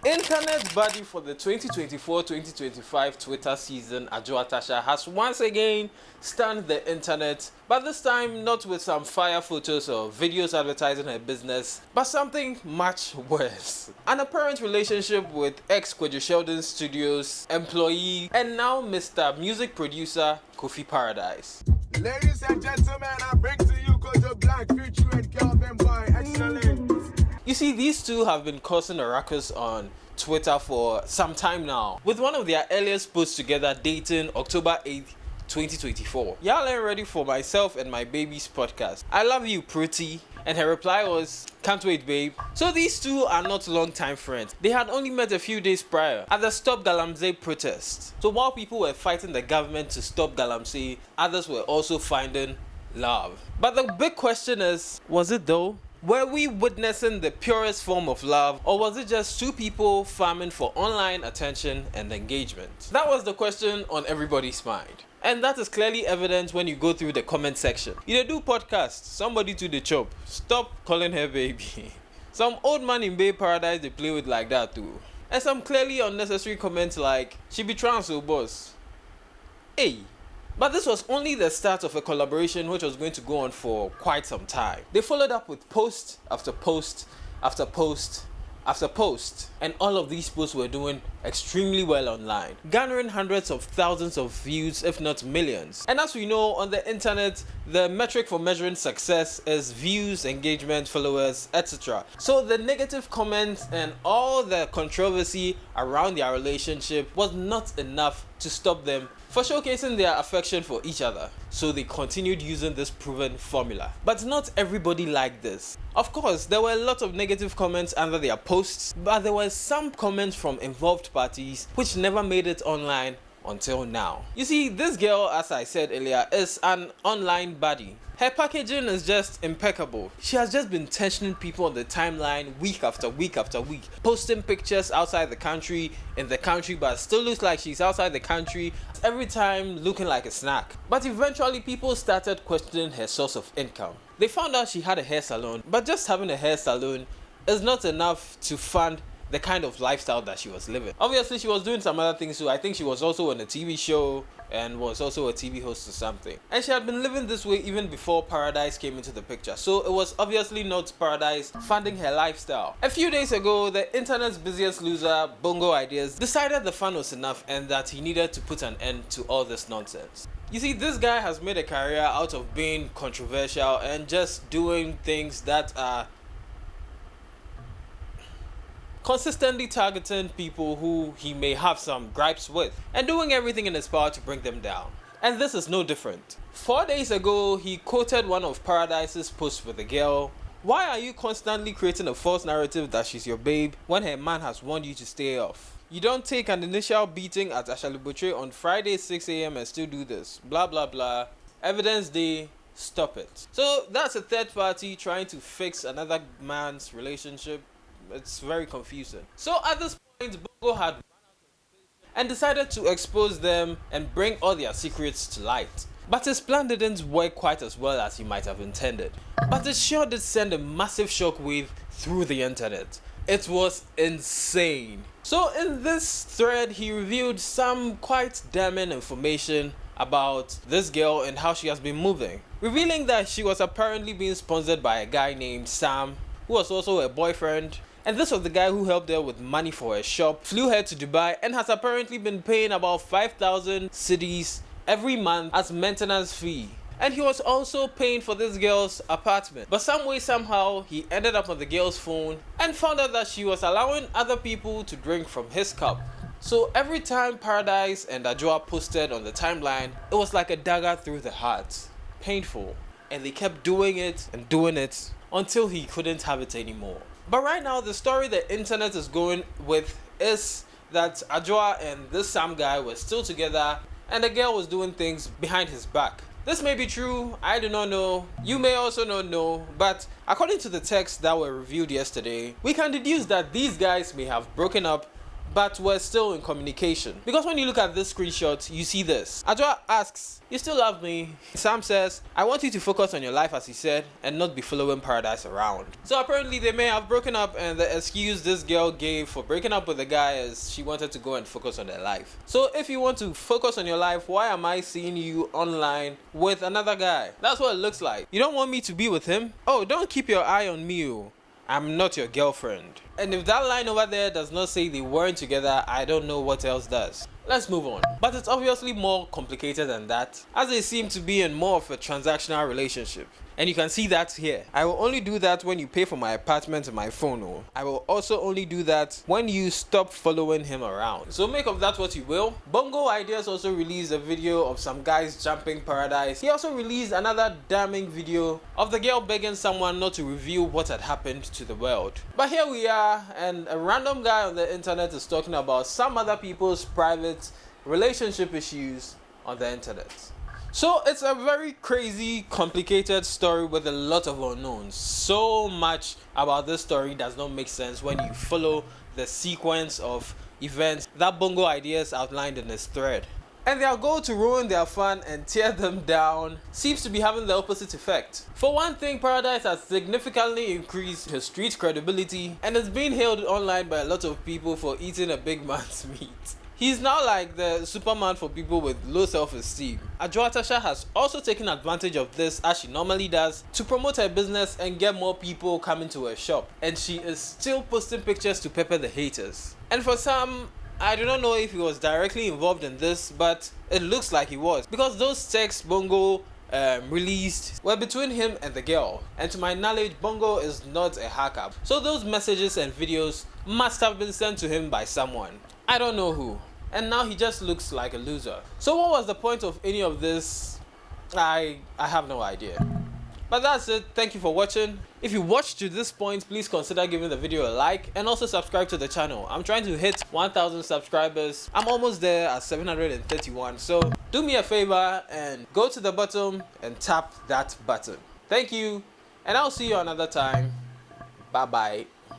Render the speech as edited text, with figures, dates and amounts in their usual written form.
Internet body for the 2024-2025 Twitter season, Adjoa Tasha, has once again stunned the internet, but this time not with some fire photos or videos advertising her business, but something much worse. An apparent relationship with ex-Kwadwo Sheldon Studios employee and now Mr. Music Producer Kofi Paradise. Ladies and gentlemen, I bring to you Kojo Black featuring Calvin Boy. Excellent. You see, these two have been causing a ruckus on Twitter for some time now, with one of their earliest posts together dating October 8th, 2024. Y'all ain't ready for myself and my baby's podcast. I love you, pretty. And her reply was, can't wait, babe. So these two are not long-time friends. They had only met a few days prior at the Stop Galamsey protest. So while people were fighting the government to stop Galamsey, others were also finding love. But the big question is, was it though? Were we witnessing the purest form of love, or was it just two people farming for online attention and engagement? That was the question on everybody's mind. And that is clearly evident when you go through the comment section. You do podcast, somebody to the chop. Stop calling her baby. Some old man in Bay Paradise they play with like that too. And some clearly unnecessary comments like, she be trans or boss. Hey. But this was only the start of a collaboration which was going to go on for quite some time. They followed up with post after post after post after post, and all of these posts were doing extremely well online, garnering hundreds of thousands of views if not millions. And as we know, on the internet, the metric for measuring success is views, engagement, followers, etc. So the negative comments and all the controversy around their relationship was not enough to stop them for showcasing their affection for each other. So they continued using this proven formula. But not everybody liked this. Of course, there were a lot of negative comments under their posts, but there were some comments from involved parties which never made it online until now. You see, this girl, as I said earlier, is an online baddie. Her packaging is just impeccable. She has just been tensioning people on the timeline week after week after week, posting pictures outside the country, in the country, but still looks like she's outside the country, every time looking like a snack. But eventually people started questioning her source of income. They found out she had a hair salon, but just having a hair salon is not enough to fund the kind of lifestyle that she was living. Obviously, she was doing some other things too. I think she was also on a TV show and was also a TV host or something. And she had been living this way even before Paradise came into the picture. So it was obviously not Paradise funding her lifestyle. A few days ago, the internet's busiest loser, Bongo Ideas, decided the fun was enough and that he needed to put an end to all this nonsense. You see, this guy has made a career out of being controversial and just doing things that are consistently targeting people who he may have some gripes with and doing everything in his power to bring them down. And this is no different. 4 days ago, he quoted one of Paradise's posts with a girl. Why are you constantly creating a false narrative that she's your babe when her man has warned you to stay off? You don't take an initial beating at Ashalibotwe on Friday 6 a.m. and still do this. Blah blah blah. Evidence day. Stop it. So that's a third party trying to fix another man's relationship. It's very confusing. So at this point, Bongo had run out of patience and decided to expose them and bring all their secrets to light. But his plan didn't work quite as well as he might have intended. But it sure did send a massive shockwave through the internet. It was insane. So in this thread, he revealed some quite damning information about this girl and how she has been moving, revealing that she was apparently being sponsored by a guy named Sam, who was also a boyfriend. And this was the guy who helped her with money for her shop, flew her to Dubai, and has apparently been paying about 5,000 cedis every month as maintenance fee. And he was also paying for this girl's apartment. But some way, somehow, he ended up on the girl's phone and found out that she was allowing other people to drink from his cup. So every time Paradise and Adjoa posted on the timeline, it was like a dagger through the heart. Painful. And they kept doing it until he couldn't have it anymore. But right now, the story the internet is going with is that Adjoa and this Sam guy were still together and the girl was doing things behind his back. This may be true, I do not know, you may also not know, but according to the texts that were reviewed yesterday, we can deduce that these guys may have broken up but we're still in communication. Because when you look at this screenshot, you see this. Adjoa asks, "You still love me?" Sam says, "I want you to focus on your life," as he said, "and not be following Paradise around." So apparently they may have broken up, and the excuse this girl gave for breaking up with the guy is she wanted to go and focus on their life. So if you want to focus on your life, why am I seeing you online with another guy? That's what it looks like. You don't want me to be with him? Oh, don't keep your eye on me. I'm not your girlfriend. And if that line over there does not say they weren't together, I don't know what else does. Let's move on. But it's obviously more complicated than that, as they seem to be in more of a transactional relationship. And you can see that here. I will only do that when you pay for my apartment and my phone. Oh. I will also only do that when you stop following him around. So make of that what you will. Bongo Ideas also released a video of some guys jumping Paradise. He also released another damning video of the girl begging someone not to reveal what had happened to the world. But here we are, and a random guy on the internet is talking about some other people's private relationship issues on the internet. So it's a very crazy, complicated story with a lot of unknowns. So much about this story does not make sense when you follow the sequence of events that Bongo Ideas outlined in his thread. And their goal to ruin their fun and tear them down seems to be having the opposite effect. For one thing, Paradise has significantly increased his street credibility and is being hailed online by a lot of people for eating a big man's meat. He's now like the Superman for people with low self-esteem. Adjoa Tasha has also taken advantage of this, as she normally does, to promote her business and get more people coming to her shop. And she is still posting pictures to pepper the haters. And for some, I do not know if he was directly involved in this, but it looks like he was. Because those texts Bongo released were between him and the girl. And to my knowledge, Bongo is not a hacker. So those messages and videos must have been sent to him by someone. I don't know who. And now he just looks like a loser. So what was the point of any of this? I have no idea. But that's it. Thank you for watching. If you watched to this point, please consider giving the video a like and also subscribe to the channel. I'm trying to hit 1,000 subscribers. I'm almost there at 731. So do me a favor and go to the bottom and tap that button. Thank you, and I'll see you another time. Bye bye.